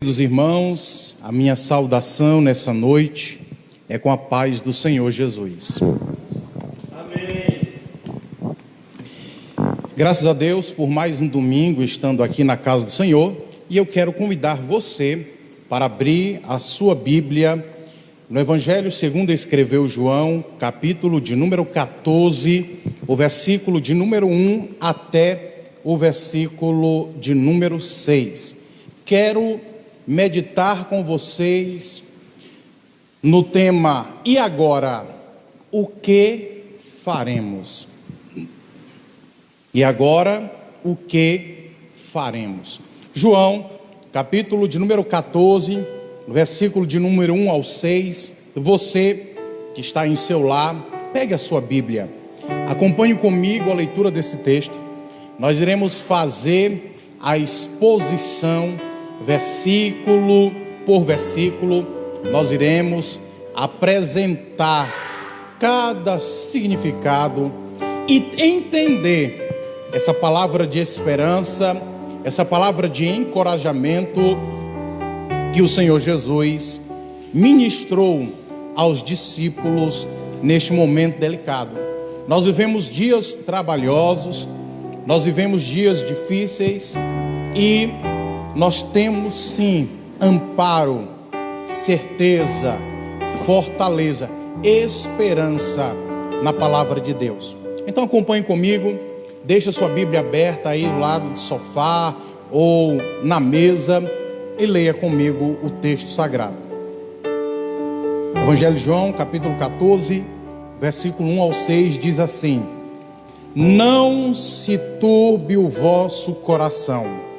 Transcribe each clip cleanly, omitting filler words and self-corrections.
Queridos irmãos, a minha saudação nessa noite é com a paz do Senhor Jesus. Amém. Graças a Deus por mais um domingo estando aqui na casa do Senhor, e eu quero convidar você para abrir a sua Bíblia no Evangelho segundo escreveu João, capítulo de número 14, o versículo de número 1 até o versículo de número 6. Quero meditar com vocês no tema: e agora, o que faremos? E agora, o que faremos? João, capítulo de número 14, versículo de número 1 ao 6. Você que está em seu lar, pegue a sua Bíblia, acompanhe comigo a leitura desse texto. Nós iremos fazer a exposição versículo por versículo. Nós iremos apresentar cada significado e entender essa palavra de esperança, essa palavra de encorajamento que o Senhor Jesus ministrou aos discípulos neste momento delicado. Nós vivemos dias trabalhosos, nós vivemos dias difíceis e nós temos sim amparo, certeza, fortaleza, esperança na palavra de Deus. Então acompanhe comigo, deixe a sua Bíblia aberta aí do lado do sofá ou na mesa e leia comigo o texto sagrado. Evangelho de João, capítulo 14, versículo 1 ao 6 diz assim: não se turbe o vosso coração.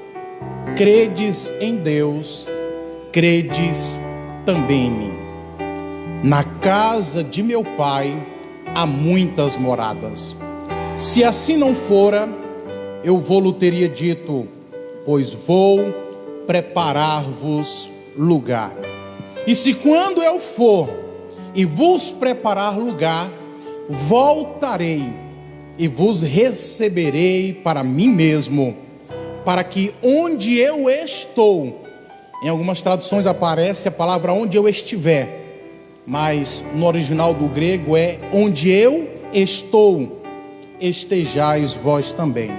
Credes em Deus, credes também em mim. Na casa de meu Pai há muitas moradas. Se assim não fora, eu vou-lhe teria dito, pois vou preparar-vos lugar. E se quando eu for e vos preparar lugar, voltarei e vos receberei para mim mesmo, para que onde eu estou, em algumas traduções aparece a palavra onde eu estiver, mas no original do grego é onde eu estou, estejais vós também.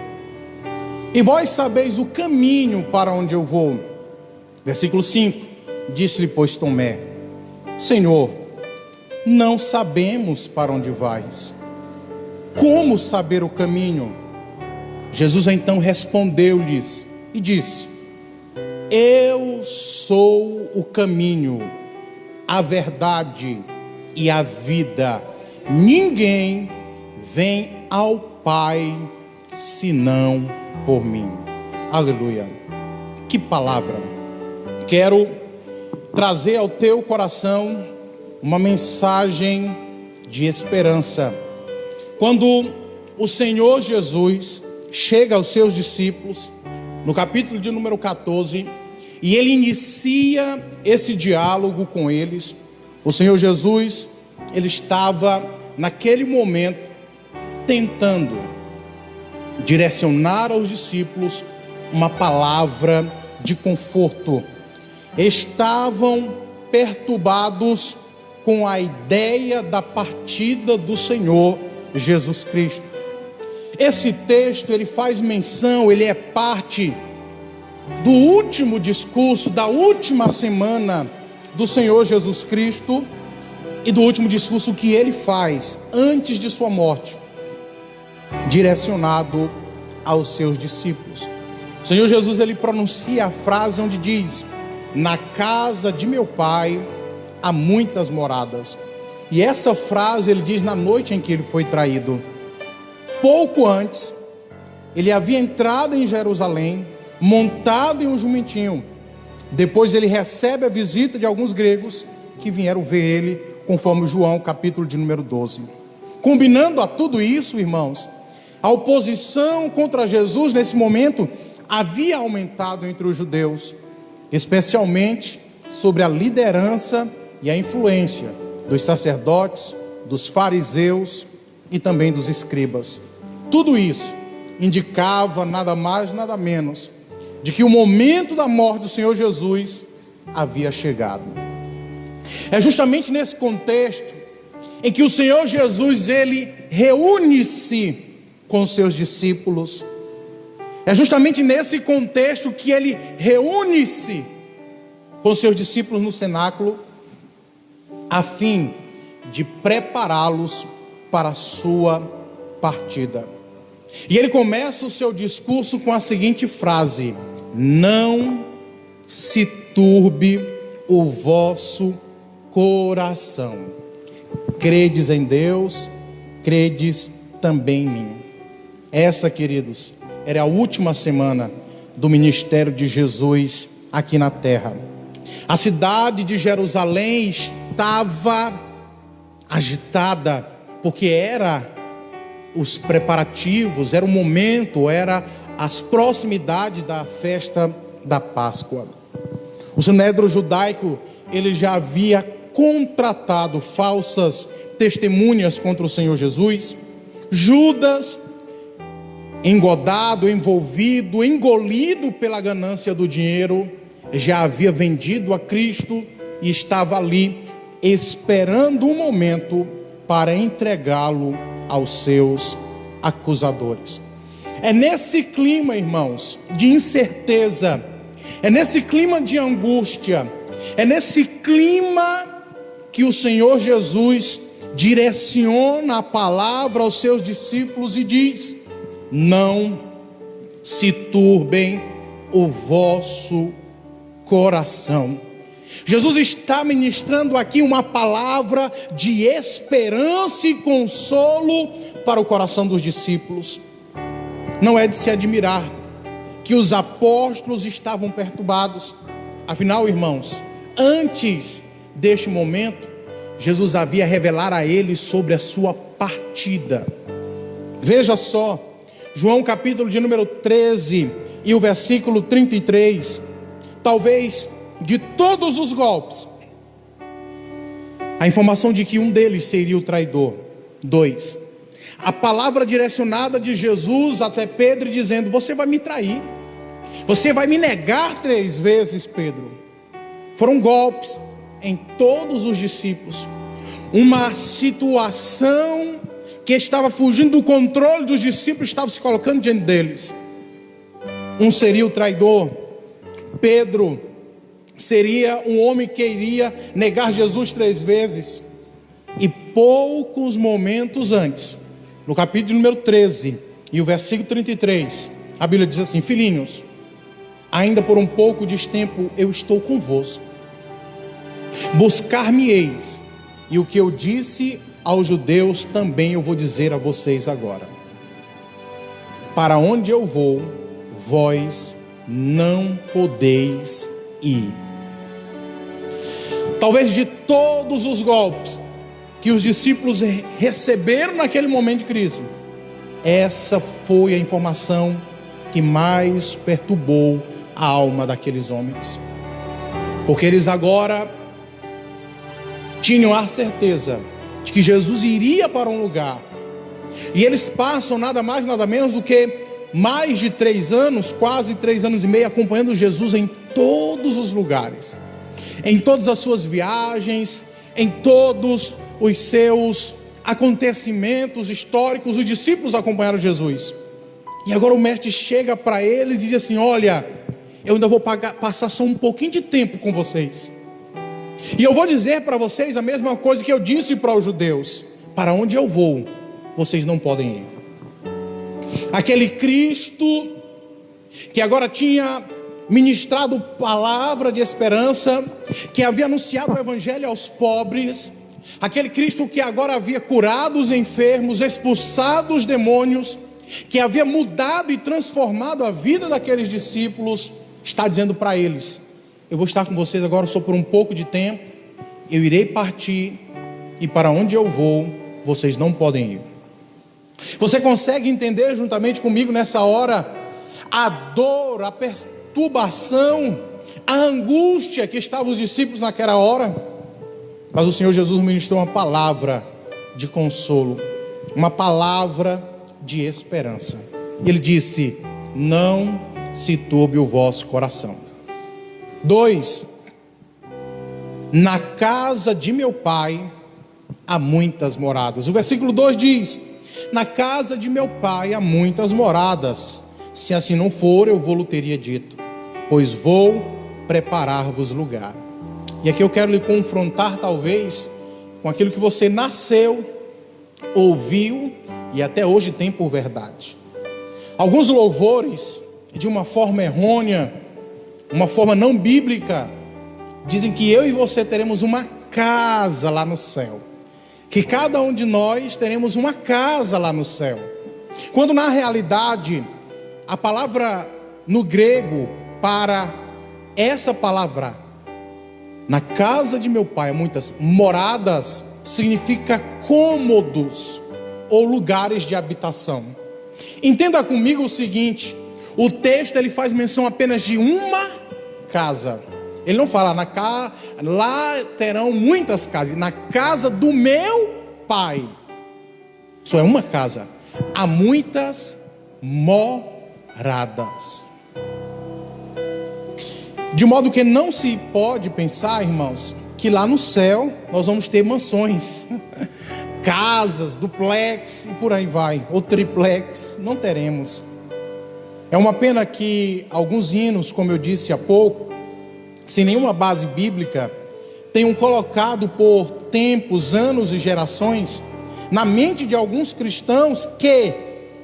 E vós sabeis o caminho para onde eu vou. Versículo 5, disse-lhe pois Tomé: Senhor, não sabemos para onde vais, como saber o caminho? Jesus então respondeu-lhes e disse: eu sou o caminho, a verdade e a vida. Ninguém vem ao Pai senão por mim. Aleluia. Que palavra! Quero trazer ao teu coração uma mensagem de esperança. Quando o Senhor Jesus chega aos seus discípulos, no capítulo de número 14, e ele inicia esse diálogo com eles. O Senhor Jesus, ele estava naquele momento tentando direcionar aos discípulos uma palavra de conforto. Estavam perturbados com a ideia da partida do Senhor Jesus Cristo. Esse texto, ele faz menção, ele é parte do último discurso, da última semana do Senhor Jesus Cristo e do último discurso que ele faz antes de sua morte, direcionado aos seus discípulos. O Senhor Jesus, ele pronuncia a frase onde diz: na casa de meu Pai há muitas moradas. E essa frase ele diz na noite em que ele foi traído. Pouco antes, ele havia entrado em Jerusalém, montado em um jumentinho. Depois ele recebe a visita de alguns gregos que vieram ver ele, conforme João, capítulo de número 12. Combinando a tudo isso, irmãos, a oposição contra Jesus nesse momento havia aumentado entre os judeus, especialmente sobre a liderança e a influência dos sacerdotes, dos fariseus e também dos escribas. Tudo isso indicava nada mais, nada menos de que o momento da morte do Senhor Jesus havia chegado. É justamente nesse contexto em que o Senhor Jesus, ele reúne-se com os seus discípulos. É justamente nesse contexto que ele reúne-se com os seus discípulos no cenáculo, a fim de prepará-los para a sua partida. E ele começa o seu discurso com a seguinte frase: não se turbe o vosso coração. Credes em Deus, credes também em mim. Essa, queridos, era a última semana do ministério de Jesus aqui na terra. A cidade de Jerusalém estava agitada, porque era os preparativos, era o momento, era as proximidades da festa da Páscoa. O Sinédrio judaico, ele já havia contratado falsas testemunhas contra o Senhor Jesus. Judas, engodado, envolvido, engolido pela ganância do dinheiro, já havia vendido a Cristo e estava ali esperando um momento para entregá-lo aos seus acusadores. É nesse clima, irmãos, de incerteza, é nesse clima de angústia, é nesse clima que o Senhor Jesus direciona a palavra aos seus discípulos e diz: não se turbem o vosso coração. Jesus está ministrando aqui uma palavra de esperança e consolo para o coração dos discípulos. Não é de se admirar que os apóstolos estavam perturbados. Afinal, irmãos, antes deste momento, Jesus havia revelado a eles sobre a sua partida. Veja só, João capítulo de número 13 e o versículo 33, talvez de todos os golpes, a informação de que um deles seria o traidor. 2, a palavra direcionada de Jesus até Pedro, dizendo: você vai me trair, você vai me negar 3 vezes, Pedro. Foram golpes em todos os discípulos, uma situação que estava fugindo do controle dos discípulos, estava se colocando diante deles. Um seria o traidor, Pedro seria um homem que iria negar Jesus 3 vezes. E poucos momentos antes, no capítulo número 13 e o versículo 33, a Bíblia diz assim: filhinhos, ainda por um pouco de tempo eu estou convosco, buscar-me-eis, e o que eu disse aos judeus também eu vou dizer a vocês agora: para onde eu vou, vós não podeis ir. Talvez de todos os golpes que os discípulos receberam naquele momento de crise, essa foi a informação que mais perturbou a alma daqueles homens, porque eles agora tinham a certeza de que Jesus iria para um lugar, e eles passam nada mais nada menos do que mais de 3 anos, quase 3 anos e meio, acompanhando Jesus em todos os lugares, em todas as suas viagens, em todos os seus acontecimentos históricos. Os discípulos acompanharam Jesus, e agora o mestre chega para eles e diz assim: olha, eu ainda vou passar só um pouquinho de tempo com vocês, e eu vou dizer para vocês a mesma coisa que eu disse para os judeus: para onde eu vou, vocês não podem ir. Aquele Cristo que agora tinha ministrado palavra de esperança, que havia anunciado o evangelho aos pobres, aquele Cristo que agora havia curado os enfermos, expulsado os demônios, que havia mudado e transformado a vida daqueles discípulos, está dizendo para eles: eu vou estar com vocês agora só por um pouco de tempo, eu irei partir, e para onde eu vou, vocês não podem ir. Você consegue entender juntamente comigo nessa hora a dor, a perturbação, a angústia que estavam os discípulos naquela hora? Mas o Senhor Jesus ministrou uma palavra de consolo, uma palavra de esperança. Ele disse: não se turbe o vosso coração. 2, Na casa de meu pai há muitas moradas. O versículo 2 diz: na casa de meu pai há muitas moradas. Se assim não for, eu vou-lhe teria dito, pois vou preparar-vos lugar. E aqui eu quero lhe confrontar, talvez, com aquilo que você nasceu, ouviu e até hoje tem por verdade. Alguns louvores, de uma forma errônea, uma forma não bíblica, dizem que eu e você teremos uma casa lá no céu, que cada um de nós teremos uma casa lá no céu, quando na realidade a palavra no grego para essa palavra, na casa de meu pai há muitas moradas, significa cômodos ou lugares de habitação. Entenda comigo o seguinte: o texto ele faz menção apenas de uma casa. Ele não fala lá terão muitas casas. Na casa do meu pai só é uma casa. Há muitas moradas. De modo que não se pode pensar, irmãos, que lá no céu nós vamos ter mansões, casas, duplex e por aí vai, ou triplex. Não teremos. É uma pena que alguns hinos, como eu disse há pouco, sem nenhuma base bíblica, tenham colocado por tempos, anos e gerações na mente de alguns cristãos que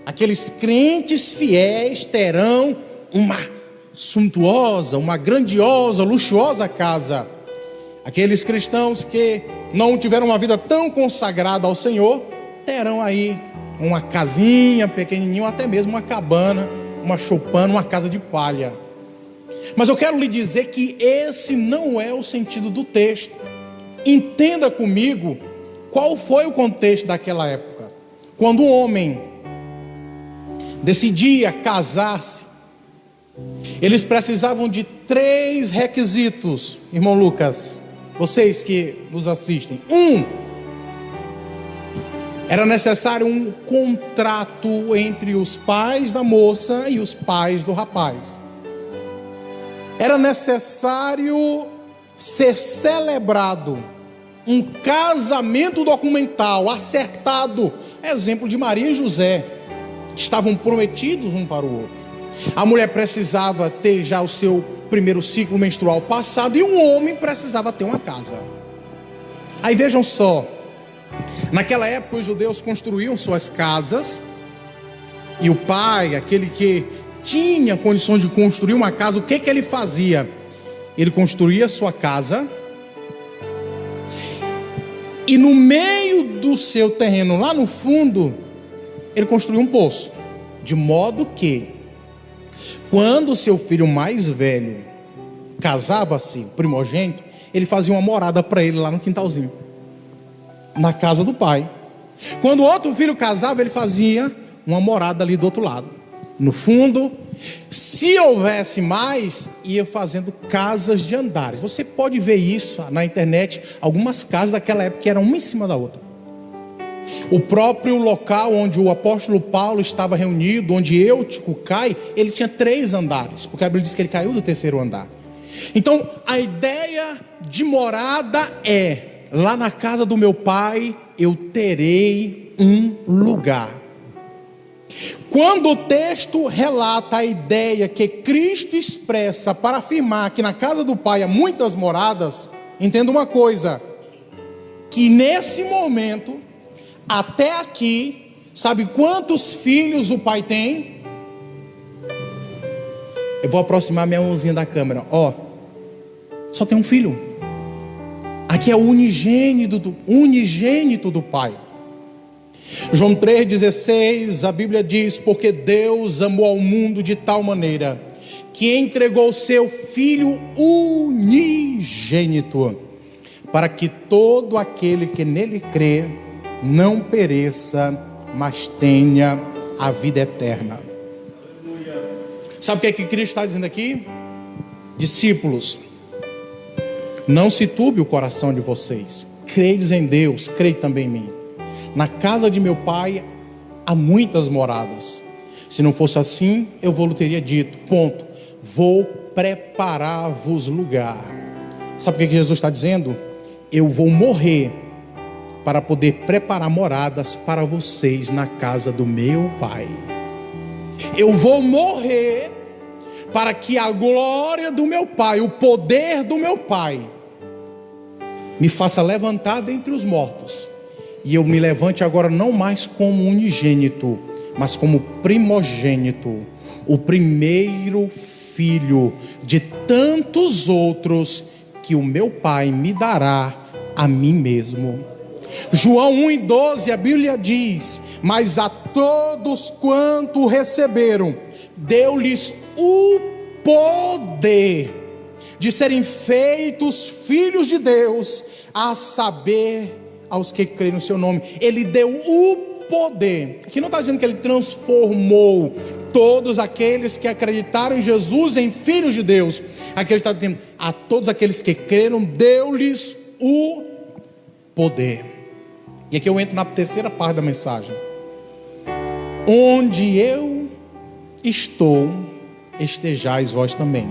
aqueles crentes fiéis terão uma suntuosa, uma grandiosa, luxuosa casa. Aqueles cristãos que não tiveram uma vida tão consagrada ao Senhor terão aí uma casinha pequenininha, ou até mesmo uma cabana, uma choupana, uma casa de palha. Mas eu quero lhe dizer que esse não é o sentido do texto. Entenda comigo qual foi o contexto daquela época. Quando um homem decidia casar-se, eles precisavam de 3 requisitos, irmão Lucas, vocês que nos assistem. Era necessário um contrato entre os pais da moça e os pais do rapaz. Era necessário ser celebrado um casamento documental, acertado. Exemplo de Maria e José, que estavam prometidos um para o outro. A mulher precisava ter já o seu primeiro ciclo menstrual passado, e um homem precisava ter uma casa. Aí vejam só, naquela época os judeus construíam suas casas, e o pai, aquele que tinha condições de construir uma casa, o que ele fazia? Ele construía sua casa, e no meio do seu terreno, lá no fundo, ele construía um poço, de modo que quando o seu filho mais velho casava-se, primogênito, ele fazia uma morada para ele lá no quintalzinho, na casa do pai. Quando o outro filho casava, ele fazia uma morada ali do outro lado, no fundo. Se houvesse mais, ia fazendo casas de andares. Você pode ver isso na internet, algumas casas daquela época que eram uma em cima da outra. O próprio local onde o apóstolo Paulo estava reunido, onde Eutico cai, ele tinha 3 andares, porque a Bíblia diz que ele caiu do 3º andar. Então a ideia de morada é: lá na casa do meu pai eu terei um lugar. Quando o texto relata a ideia que Cristo expressa para afirmar que na casa do pai há muitas moradas, entenda uma coisa, que nesse momento, até aqui, sabe quantos filhos o pai tem? Eu vou aproximar minha mãozinha da câmera. Só tem um filho. Aqui é o unigênito do pai. João 3,16, a Bíblia diz: porque Deus amou ao mundo de tal maneira que entregou o seu Filho unigênito, para que todo aquele que nele crê não pereça, mas tenha a vida eterna. Sabe o que Cristo está dizendo aqui? Discípulos, não se turbe o coração de vocês. Credes em Deus, creio também em mim. Na casa de meu pai há muitas moradas. Se não fosse assim, eu vou-lhe teria dito. Ponto. Vou preparar-vos lugar. Sabe o que Jesus está dizendo? Eu vou morrer para poder preparar moradas para vocês na casa do meu Pai. Eu vou morrer para que a glória do meu Pai, o poder do meu Pai, me faça levantar dentre os mortos. E eu me levante agora não mais como unigênito, mas como primogênito, o primeiro filho de tantos outros que o meu Pai me dará a mim mesmo. João 1:12, a Bíblia diz: mas a todos quanto receberam, deu-lhes o poder de serem feitos filhos de Deus, a saber, aos que creem no seu nome. Ele deu o poder. Aqui não está dizendo que ele transformou todos aqueles que acreditaram em Jesus em filhos de Deus. Aqui ele está dizendo: a todos aqueles que creram, deu-lhes o poder. E aqui eu entro na terceira parte da mensagem. Onde eu estou, estejais vós também.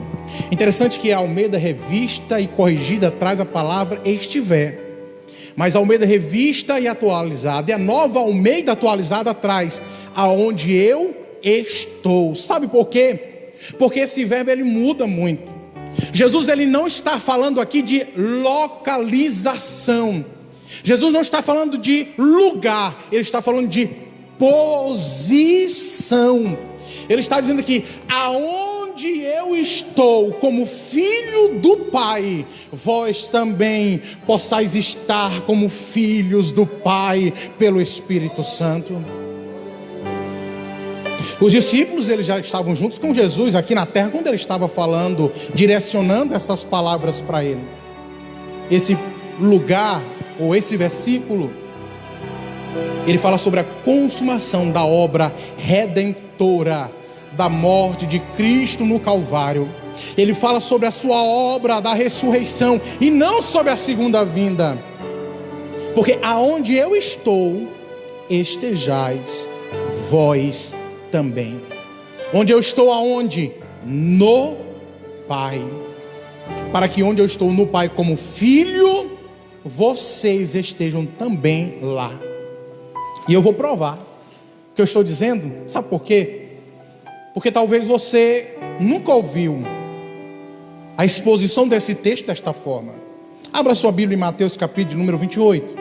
Interessante que a Almeida Revista e Corrigida traz a palavra estiver, mas a Almeida Revista e Atualizada, e a Nova Almeida Atualizada traz aonde eu estou. Sabe por quê? Porque esse verbo ele muda muito. Jesus ele não está falando aqui de localização. Jesus não está falando de lugar, ele está falando de posição. Ele está dizendo aqui: aonde eu estou como filho do Pai, vós também possais estar como filhos do Pai pelo Espírito Santo. Os discípulos eles já estavam juntos com Jesus aqui na terra, quando ele estava falando, direcionando essas palavras para ele. Esse lugar, ou esse versículo, ele fala sobre a consumação da obra redentora da morte de Cristo no Calvário. Ele fala sobre a sua obra da ressurreição e não sobre a segunda vinda. Porque aonde eu estou, estejais vós também. Onde eu estou, aonde? No Pai. Para que onde eu estou no Pai como filho, vocês estejam também lá. E eu vou provar o que eu estou dizendo. Sabe por quê? Porque talvez você nunca ouviu a exposição desse texto desta forma. Abra sua Bíblia em Mateus capítulo número 28.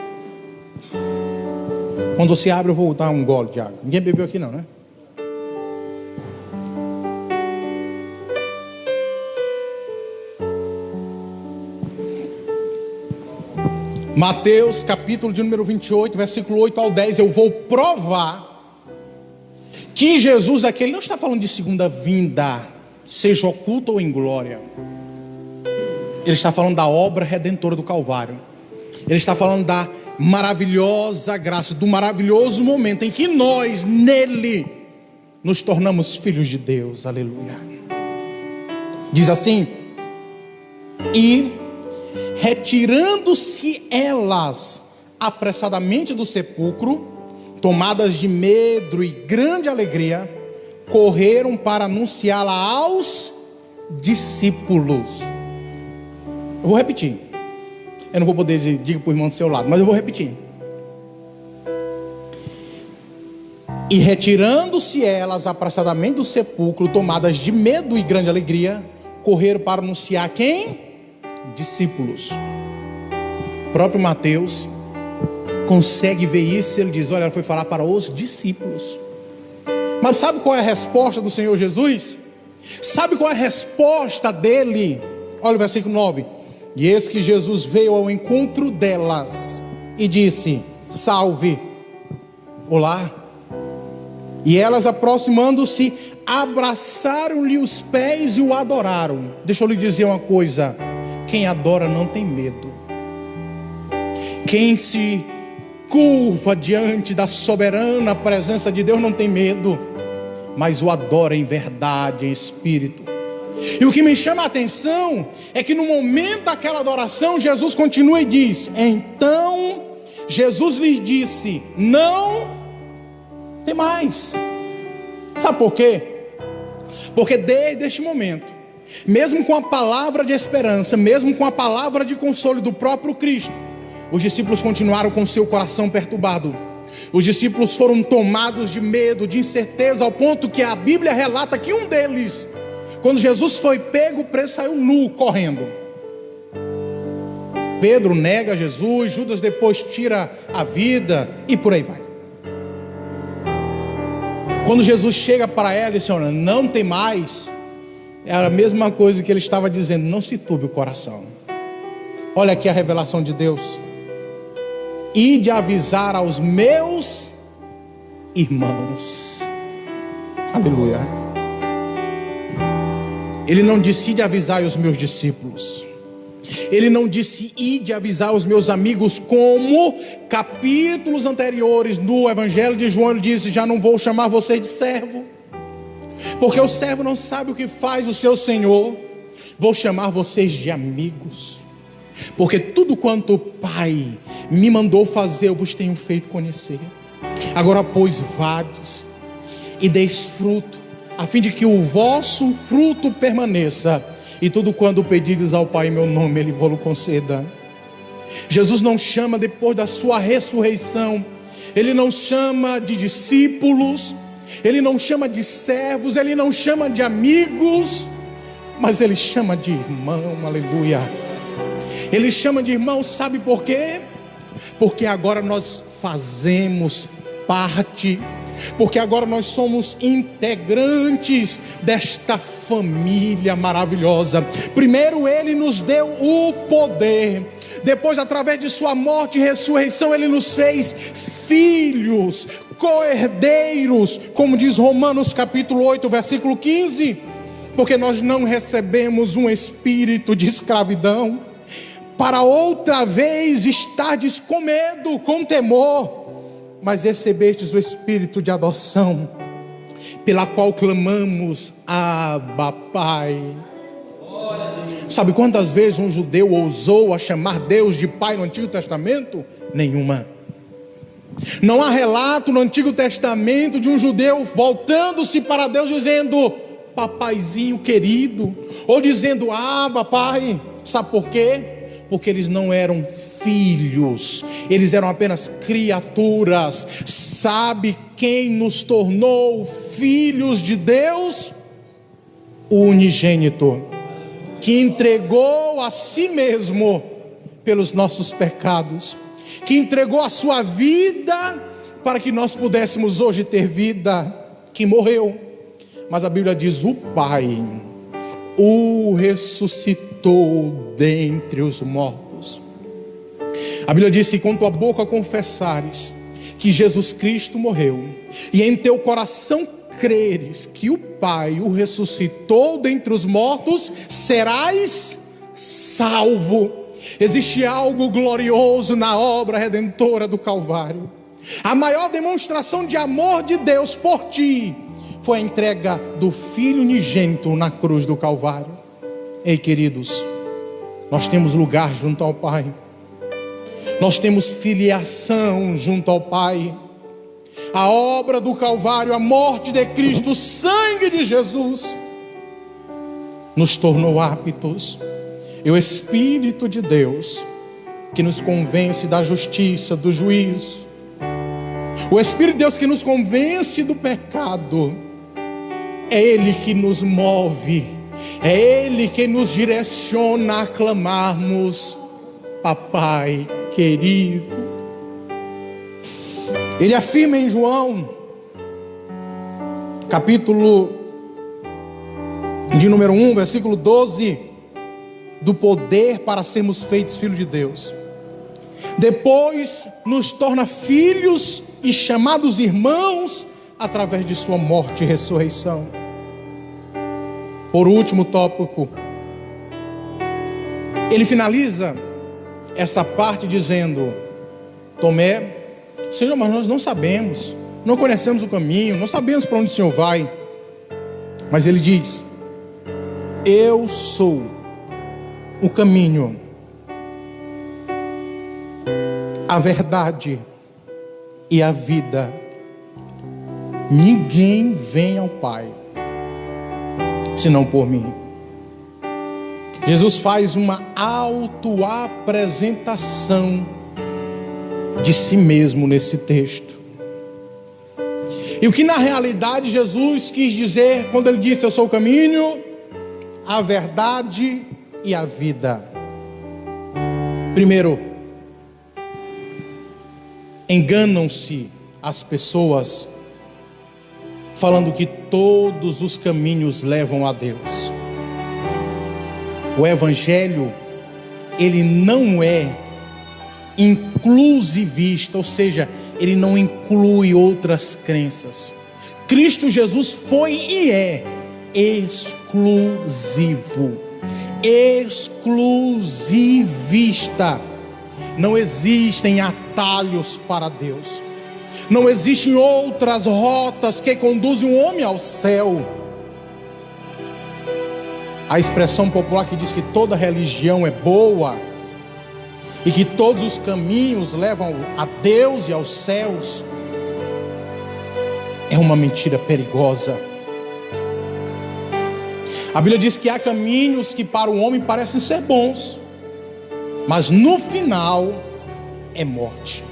Quando você abre, eu vou dar um gole de água. Ninguém bebeu aqui não, né? Mateus capítulo de número 28, versículo 8 ao 10. Eu vou provar que Jesus aqui, ele não está falando de segunda vinda, seja oculta ou em glória. Ele está falando da obra redentora do Calvário. Ele está falando da maravilhosa graça, do maravilhoso momento em que nós, nele, nos tornamos filhos de Deus. Aleluia. Diz assim: e retirando-se elas apressadamente do sepulcro, tomadas de medo e grande alegria, correram para anunciá-la aos discípulos. Eu vou repetir. Eu não vou poder dizer, diga para o irmão do seu lado, mas eu vou repetir. E retirando-se elas apressadamente do sepulcro, tomadas de medo e grande alegria, correram para anunciar quem? Discípulos. O próprio Mateus consegue ver isso. Ele diz: olha, ela foi falar para os discípulos. Mas sabe qual é a resposta do Senhor Jesus? Sabe qual é a resposta dele? Olha o versículo 9. E eis que Jesus veio ao encontro delas e disse: salve. Olá. E elas, aproximando-se, abraçaram-lhe os pés e o adoraram. Deixa eu lhe dizer uma coisa: quem adora não tem medo. Quem se curva diante da soberana presença de Deus não tem medo, mas o adora em verdade, em espírito. E o que me chama a atenção é que no momento daquela adoração, Jesus continua e diz: então Jesus lhes disse: não tem mais. Sabe por quê? Porque desde este momento mesmo com a palavra de esperança, mesmo com a palavra de consolo do próprio Cristo, os discípulos continuaram com seu coração perturbado. Os discípulos foram tomados de medo, de incerteza, ao ponto que a Bíblia relata que um deles, quando Jesus foi pego preso, saiu nu, correndo. Pedro nega Jesus, Judas depois tira a vida e por aí vai. Quando Jesus chega para ela e diz: olha, não tem mais, era a mesma coisa que ele estava dizendo: não se turbe o coração. Olha aqui a revelação de Deus: e de avisar aos meus irmãos. Aleluia. Ele não disse de avisar os meus discípulos. Ele não disse ir de avisar os meus amigos, como capítulos anteriores no Evangelho de João ele disse: já não vou chamar vocês de servo, porque o servo não sabe o que faz o seu senhor. Vou chamar vocês de amigos, porque tudo quanto o Pai me mandou fazer, eu vos tenho feito conhecer. Agora, pois, vades e deis fruto, a fim de que o vosso fruto permaneça, e tudo quanto pedirdes ao Pai em meu nome, Ele vos conceda. Jesus não chama depois da sua ressurreição, Ele não chama de discípulos, Ele não chama de servos, Ele não chama de amigos, mas Ele chama de irmão. Aleluia. Ele chama de irmão, sabe por quê? Porque agora nós fazemos parte, porque agora nós somos integrantes desta família maravilhosa. Primeiro Ele nos deu o poder, depois através de sua morte e ressurreição Ele nos fez filhos, co-herdeiros, como diz Romanos capítulo 8 versículo 15, porque nós não recebemos um espírito de escravidão, para outra vez estardes com medo, com temor, mas recebestes o espírito de adoção, pela qual clamamos: Abba, Pai. Sabe quantas vezes um judeu ousou a chamar Deus de Pai no Antigo Testamento? Nenhuma. Não há relato no Antigo Testamento de um judeu voltando-se para Deus dizendo: papaizinho querido, ou dizendo: Abba, Pai. Sabe por quê? Porque eles não eram filhos, eles eram apenas criaturas. Sabe quem nos tornou filhos de Deus? O unigênito, que entregou a si mesmo pelos nossos pecados, que entregou a sua vida para que nós pudéssemos hoje ter vida, que morreu, mas a Bíblia diz: o Pai o ressuscitou dentre os mortos. A Bíblia diz: se com tua boca confessares que Jesus Cristo morreu, e em teu coração creres que o Pai o ressuscitou dentre os mortos, serás salvo. Existe algo glorioso na obra redentora do Calvário. A maior demonstração de amor de Deus por ti foi a entrega do Filho unigênito na cruz do Calvário. Ei, queridos, nós temos lugar junto ao Pai, nós temos filiação junto ao Pai. A obra do Calvário, a morte de Cristo, o sangue de Jesus nos tornou aptos. E o Espírito de Deus que nos convence da justiça, do juízo, o Espírito de Deus que nos convence do pecado, é Ele que nos move, é Ele que nos direciona a clamarmos: Papai querido. Ele afirma em João, capítulo de número 1, versículo 12, do poder para sermos feitos filhos de Deus. Depois nos torna filhos e chamados irmãos através de sua morte e ressurreição. Por último tópico, ele finaliza essa parte dizendo: Tomé, Senhor, mas nós não sabemos, não conhecemos o caminho, não sabemos para onde o Senhor vai. Mas ele diz: eu sou o caminho, a verdade e a vida. Ninguém vem ao Pai senão por mim. Jesus faz uma autoapresentação de si mesmo nesse texto. E o que na realidade Jesus quis dizer quando ele disse: eu sou o caminho, a verdade e a vida. Primeiro, enganam-se as pessoas falando que todos os caminhos levam a Deus. O Evangelho, ele não é inclusivista, ou seja, ele não inclui outras crenças. Cristo Jesus foi e é exclusivo, exclusivista. Não existem atalhos para Deus. Não existem outras rotas que conduzem o homem ao céu. A expressão popular que diz que toda religião é boa e que todos os caminhos levam a Deus e aos céus é uma mentira perigosa. A Bíblia diz que há caminhos que para o homem parecem ser bons, mas no final é morte.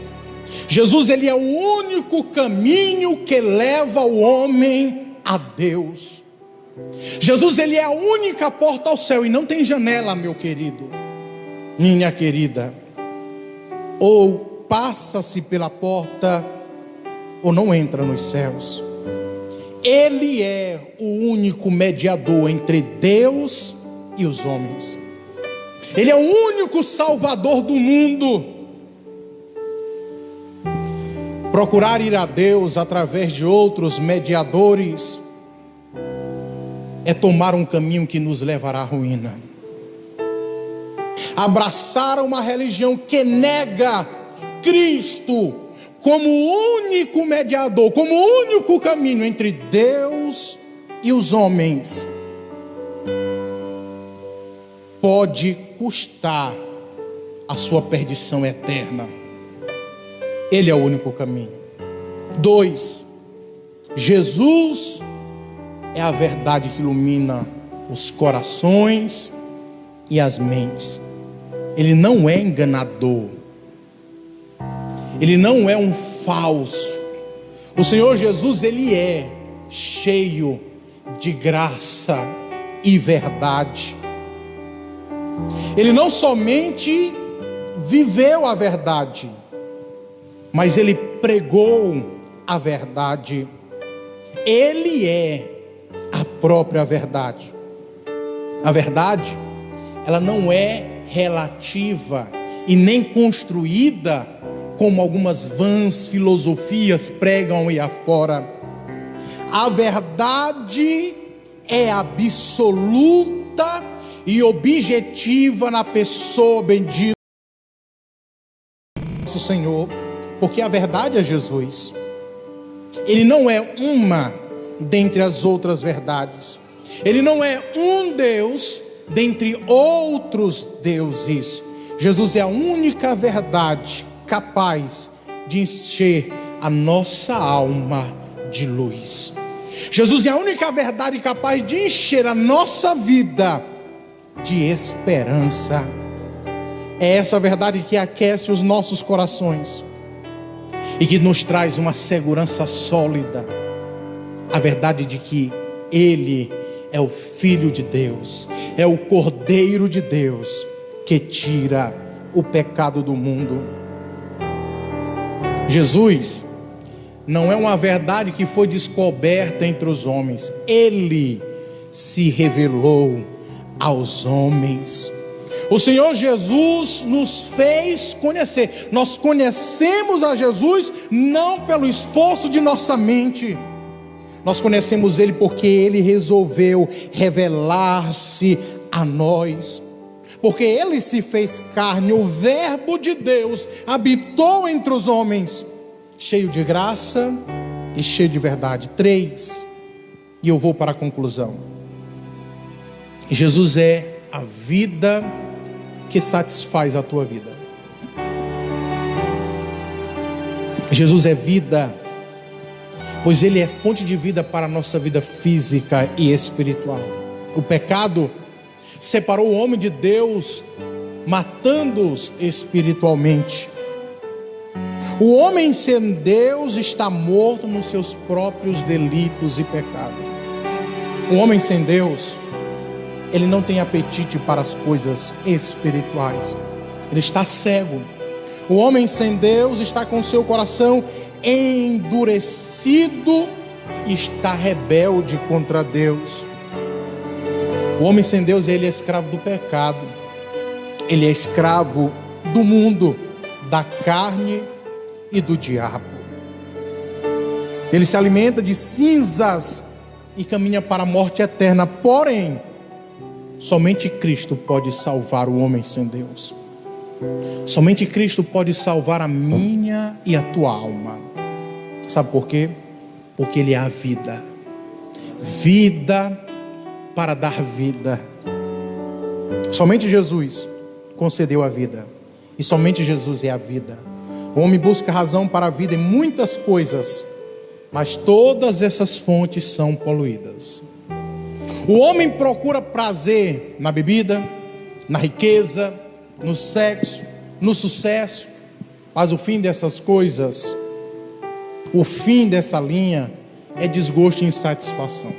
Jesus, ele é o único caminho que leva o homem a Deus. Jesus, ele é a única porta ao céu, e não tem janela, meu querido, minha querida. Ou passa-se pela porta, ou não entra nos céus. Ele é o único mediador entre Deus e os homens. Ele é o único salvador do mundo. Procurar ir a Deus através de outros mediadores é tomar um caminho que nos levará à ruína. Abraçar uma religião que nega Cristo como único mediador, como único caminho entre Deus e os homens, pode custar a sua perdição eterna. Ele é o único caminho. 2. Jesus é a verdade que ilumina os corações e as mentes. Ele não é enganador. Ele não é um falso. O Senhor Jesus, ele é cheio de graça e verdade. Ele não somente viveu a verdade, mas ele pregou a verdade. Ele é a própria verdade. A verdade, ela não é relativa e nem construída como algumas vãs filosofias pregam aí afora. A verdade é absoluta e objetiva na pessoa bendita nosso Senhor, porque a verdade é Jesus. Ele não é uma dentre as outras verdades. Ele não é um Deus dentre outros deuses. Jesus é a única verdade capaz de encher a nossa alma de luz. Jesus é a única verdade capaz de encher a nossa vida de esperança. É essa verdade que aquece os nossos corações e que nos traz uma segurança sólida. A verdade de que Ele é o Filho de Deus, é o Cordeiro de Deus que tira o pecado do mundo. Jesus não é uma verdade que foi descoberta entre os homens. Ele se revelou aos homens. O Senhor Jesus nos fez conhecer. Nós conhecemos a Jesus não pelo esforço de nossa mente. Nós conhecemos Ele porque Ele resolveu revelar-se a nós. Porque Ele se fez carne, o Verbo de Deus habitou entre os homens, cheio de graça e cheio de verdade. 3, e eu vou para a conclusão. Jesus é a vida que satisfaz a tua vida. Jesus é vida, pois Ele é fonte de vida para a nossa vida física e espiritual. O pecado separou o homem de Deus, matando-os espiritualmente. O homem sem Deus está morto nos seus próprios delitos e pecados. O homem sem Deus, ele não tem apetite para as coisas espirituais. Ele está cego. O homem sem Deus está com seu coração endurecido e está rebelde contra Deus. O homem sem Deus, ele é escravo do pecado. Ele é escravo do mundo, da carne e do diabo. Ele se alimenta de cinzas e caminha para a morte eterna. Porém, somente Cristo pode salvar o homem sem Deus. Somente Cristo pode salvar a minha e a tua alma. Sabe por quê? Porque Ele é a vida. Vida para dar vida. Somente Jesus concedeu a vida. E somente Jesus é a vida. O homem busca razão para a vida em muitas coisas, mas todas essas fontes são poluídas. O homem procura prazer na bebida, na riqueza, no sexo, no sucesso, mas o fim dessas coisas, o fim dessa linha é desgosto e insatisfação.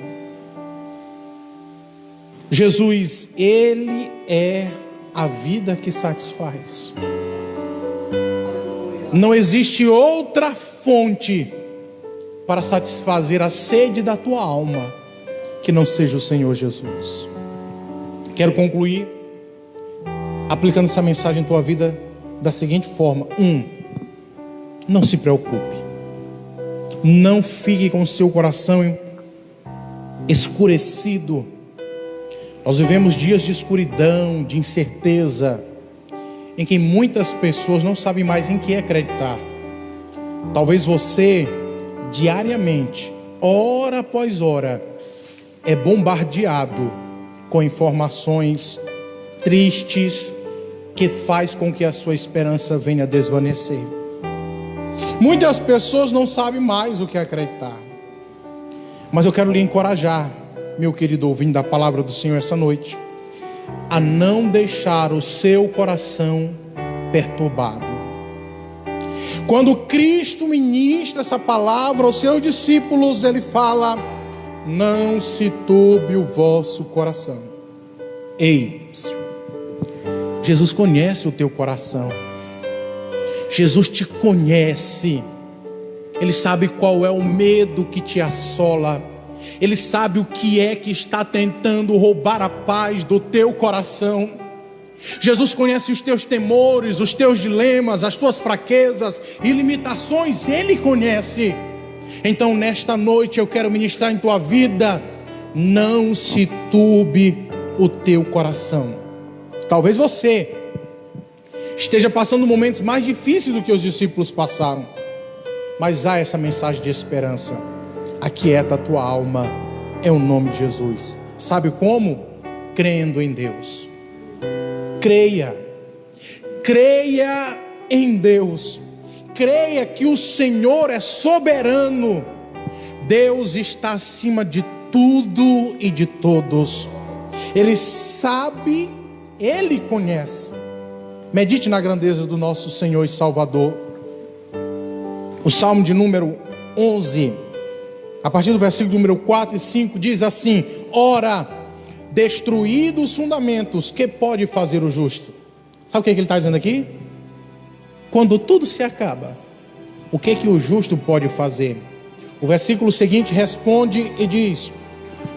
Jesus, Ele é a vida que satisfaz. Não existe outra fonte para satisfazer a sede da tua alma que não seja o Senhor Jesus. Quero concluir aplicando essa mensagem em tua vida da seguinte forma: não se preocupe. Não fique com o seu coração escurecido. Nós vivemos dias de escuridão, de incerteza, em que muitas pessoas não sabem mais em que acreditar. Talvez você, diariamente, hora após hora, é bombardeado com informações tristes que faz com que a sua esperança venha a desvanecer. Muitas pessoas não sabem mais o que acreditar. Mas eu quero lhe encorajar, meu querido ouvinte da palavra do Senhor essa noite, a não deixar o seu coração perturbado. Quando Cristo ministra essa palavra aos seus discípulos, Ele fala: não se turbe o vosso coração. Ei, Jesus conhece o teu coração. Jesus te conhece. Ele sabe qual é o medo que te assola. Ele sabe o que é que está tentando roubar a paz do teu coração. Jesus conhece os teus temores, os teus dilemas, as tuas fraquezas e limitações. Ele conhece. Então nesta noite eu quero ministrar em tua vida: não se turbe o teu coração. Talvez você esteja passando momentos mais difíceis do que os discípulos passaram, mas há essa mensagem de esperança. Aquieta a tua alma, é o nome de Jesus. Sabe como? Crendo em Deus. Creia em Deus. Creia que o Senhor é soberano. Deus está acima de tudo e de todos. Ele sabe, Ele conhece. Medite na grandeza do nosso Senhor e Salvador. O Salmo de número 11, a partir do versículo número 4 e 5, diz assim: ora, destruídos os fundamentos, que pode fazer o justo? Sabe o que ele está dizendo aqui? Quando tudo se acaba, o que o justo pode fazer? O versículo seguinte responde e diz: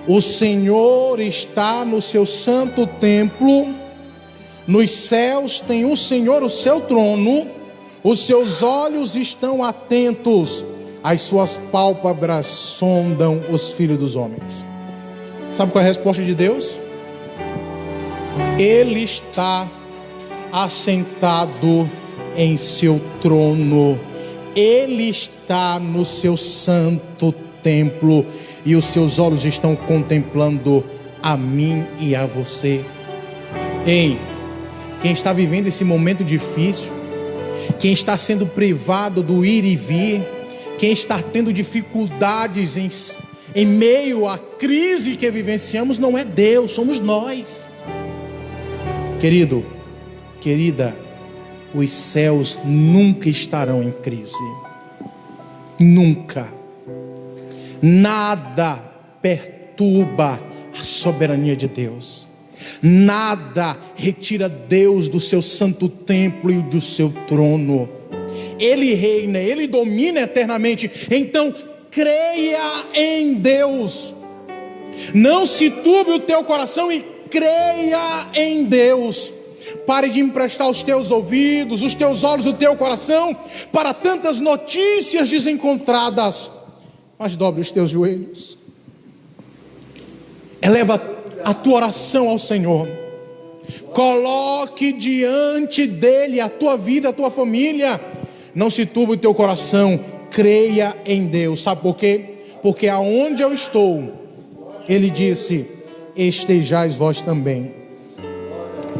o Senhor está no seu santo templo, nos céus tem o Senhor o seu trono, os seus olhos estão atentos, as suas pálpebras sondam os filhos dos homens. Sabe qual é a resposta de Deus? Ele está assentado em seu trono, Ele está no seu santo templo, e os seus olhos estão contemplando a mim e a você. Ei, quem está vivendo esse momento difícil, quem está sendo privado do ir e vir, quem está tendo dificuldades em meio à crise que vivenciamos, não é Deus, somos nós. Querido, querida, os céus nunca estarão em crise. Nunca. Nada perturba a soberania de Deus. Nada retira Deus do seu santo templo e do seu trono. Ele reina, Ele domina eternamente. Então creia em Deus. Não se turbe o teu coração e creia em Deus. Pare de emprestar os teus ouvidos, os teus olhos, o teu coração para tantas notícias desencontradas. Mas dobre os teus joelhos. Eleva a tua oração ao Senhor. Coloque diante dele a tua vida, a tua família. Não se turbe o teu coração. Creia em Deus. Sabe por quê? Porque aonde eu estou, Ele disse, estejais vós também.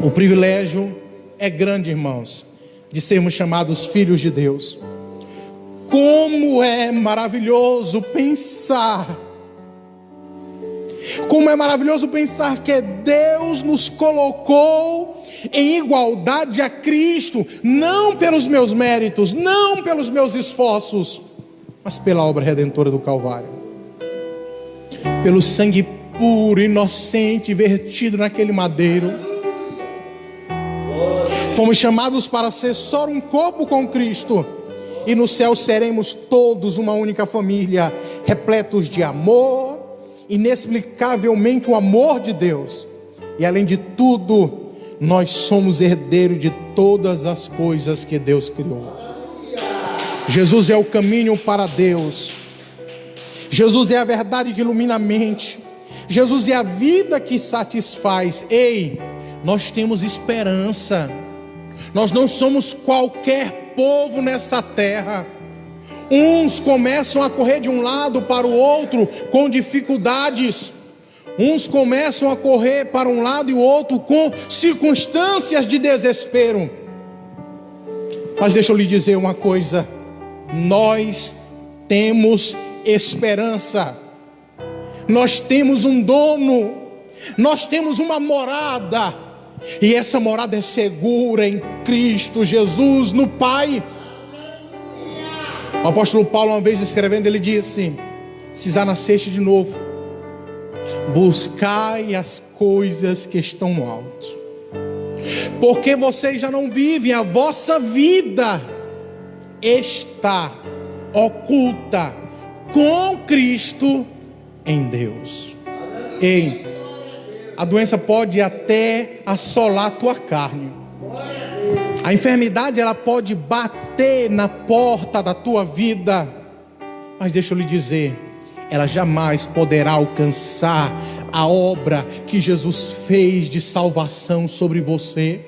O privilégio é grande, irmãos, de sermos chamados filhos de Deus. Como é maravilhoso pensar. Como é maravilhoso pensar que Deus nos colocou em igualdade a Cristo, não pelos meus méritos, não pelos meus esforços, mas pela obra redentora do Calvário. Pelo sangue puro, inocente, vertido naquele madeiro. Fomos chamados para ser só um corpo com Cristo. E no céu seremos todos uma única família, repletos de amor, inexplicavelmente o amor de Deus. E além de tudo, nós somos herdeiros de todas as coisas que Deus criou. Jesus é o caminho para Deus. Jesus é a verdade que ilumina a mente. Jesus é a vida que satisfaz. Ei, nós temos esperança. Nós não somos qualquer povo nessa terra. Uns começam a correr de um lado para o outro com dificuldades. Uns começam a correr para um lado e o outro com circunstâncias de desespero. Mas deixa eu lhe dizer uma coisa. Nós temos esperança. Nós temos um dono. Nós temos uma morada. E essa morada é segura em Cristo Jesus, no Pai. O apóstolo Paulo, uma vez escrevendo, ele disse: se já nasceste de novo, buscai as coisas que estão no alto, porque vocês já não vivem, a vossa vida está oculta com Cristo em Deus. Ei, a doença pode até assolar a tua carne. A enfermidade, ela pode bater na porta da tua vida. Mas deixa eu lhe dizer, ela jamais poderá alcançar a obra que Jesus fez de salvação sobre você.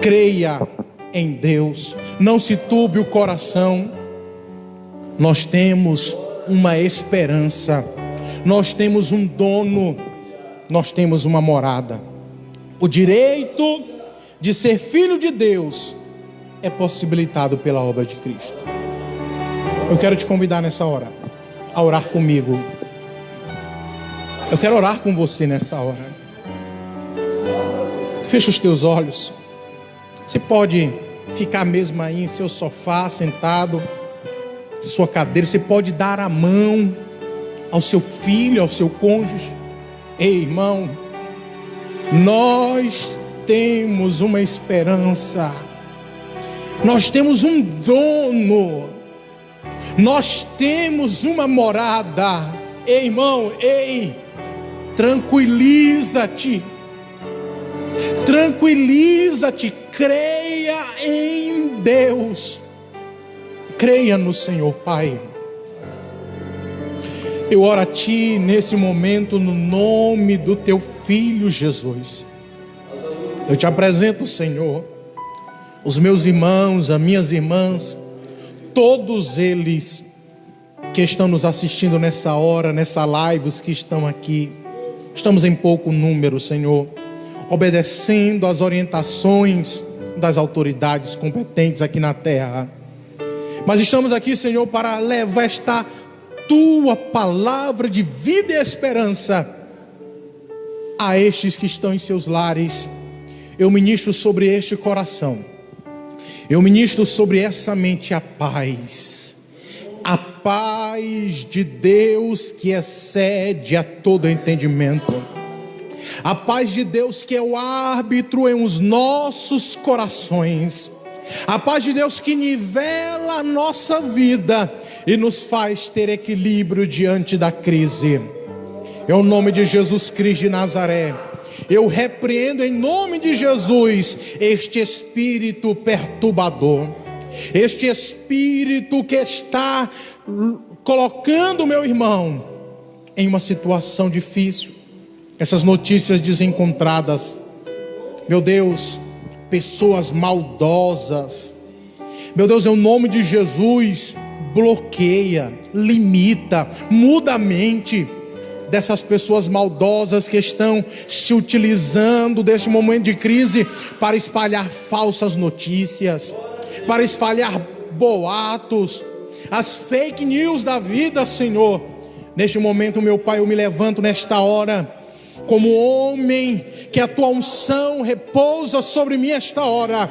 Creia em Deus. Não se turbe o coração. Nós temos uma esperança. Nós temos um dono. Nós temos uma morada. O direito de ser filho de Deus é possibilitado pela obra de Cristo. Eu quero te convidar nessa hora a orar comigo. Eu quero orar com você nessa hora. Fecha os teus olhos. Você pode ficar mesmo aí em seu sofá, sentado, sua cadeira. Você pode dar a mão ao seu filho, ao seu cônjuge. Ei, irmão, nós temos uma esperança. Nós temos um dono. Nós temos uma morada. Ei, irmão, ei, tranquiliza-te. Tranquiliza-te. Creia em Deus. Creia no Senhor, Pai. Eu oro a Ti nesse momento no nome do Teu Filho Jesus. Eu te apresento, Senhor, os meus irmãos, as minhas irmãs, todos eles que estão nos assistindo nessa hora, nessa live, os que estão aqui. Estamos em pouco número, Senhor, obedecendo às orientações das autoridades competentes aqui na terra. Mas estamos aqui, Senhor, para levar esta Tua palavra de vida e esperança a estes que estão em seus lares, eu ministro sobre este coração, eu ministro sobre essa mente a paz de Deus que excede a todo entendimento, a paz de Deus que é o árbitro em os nossos corações, a paz de Deus que nivela a nossa vida e nos faz ter equilíbrio diante da crise. Em nome de Jesus Cristo de Nazaré, eu repreendo em nome de Jesus este espírito perturbador, este espírito que está colocando meu irmão em uma situação difícil, essas notícias desencontradas, meu Deus, pessoas maldosas, meu Deus, em nome de Jesus, bloqueia, limita, muda a mente dessas pessoas maldosas que estão se utilizando deste momento de crise para espalhar falsas notícias, para espalhar boatos, as fake news da vida, Senhor. Neste momento, meu Pai, eu me levanto nesta hora como homem que a tua unção repousa sobre mim esta hora,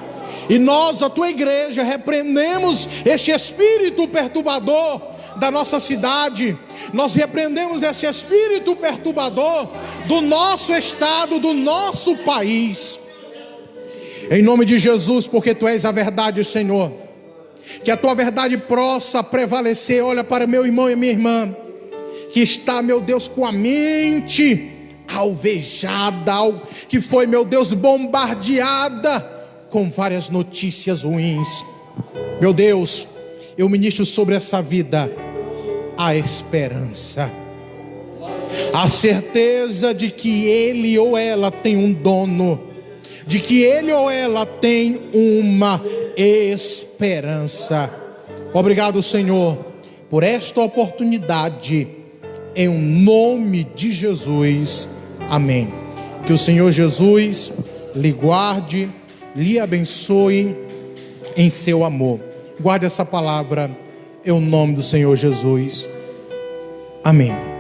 e nós, a tua igreja, repreendemos este espírito perturbador da nossa cidade, nós repreendemos esse espírito perturbador do nosso estado, do nosso país, em nome de Jesus, porque tu és a verdade, Senhor. Que a tua verdade possa prevalecer. Olha para meu irmão e minha irmã que está, meu Deus, com a mente alvejada, que foi, meu Deus, bombardeada com várias notícias ruins. Meu Deus, eu ministro sobre essa vida a esperança, a certeza de que ele ou ela tem um dono, de que ele ou ela tem uma esperança. Obrigado, Senhor, por esta oportunidade, em nome de Jesus, amém. Que o Senhor Jesus lhe guarde, lhe abençoe em seu amor. Guarde essa palavra em nome do Senhor Jesus, amém.